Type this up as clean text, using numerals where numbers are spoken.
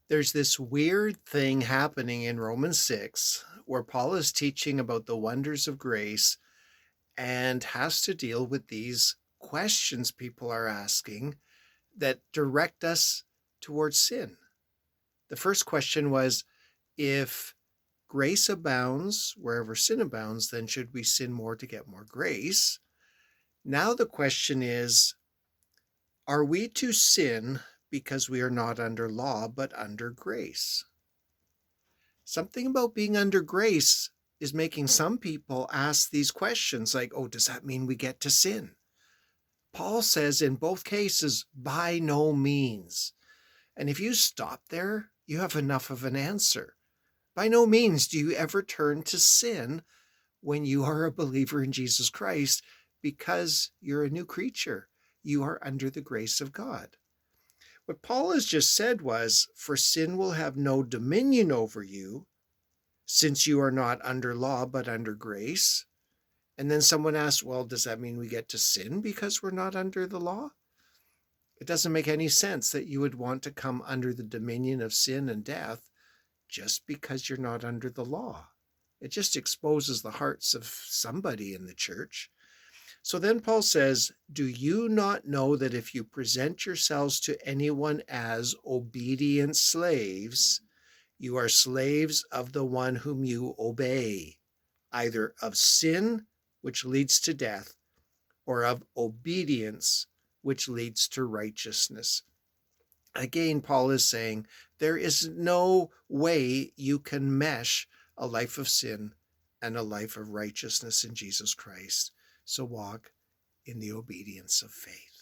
There's this weird thing happening in Romans 6 where Paul is teaching about the wonders of grace and has to deal with these questions people are asking that direct us towards sin. The first question was, if grace abounds wherever sin abounds, then should we sin more to get more grace? Now the question is, are we to sin because we are not under law but under grace? Something about being under grace is making some people ask these questions like, oh, does that mean we get to sin? Paul says in both cases, by no means. And if you stop there, you have enough of an answer. By no means do you ever turn to sin when you are a believer in Jesus Christ, because you're a new creature. You are under the grace of God. What Paul has just said was, for sin will have no dominion over you, since you are not under law but under grace. And then someone asks, well, does that mean we get to sin because we're not under the law? It doesn't make any sense that you would want to come under the dominion of sin and death just because you're not under the law. It just exposes the hearts of somebody in the church. So then Paul says, do you not know that if you present yourselves to anyone as obedient slaves, you are slaves of the one whom you obey, either of sin, which leads to death, or of obedience, which leads to righteousness? Again, Paul is saying there is no way you can mesh a life of sin and a life of righteousness in Jesus Christ. So walk in the obedience of faith.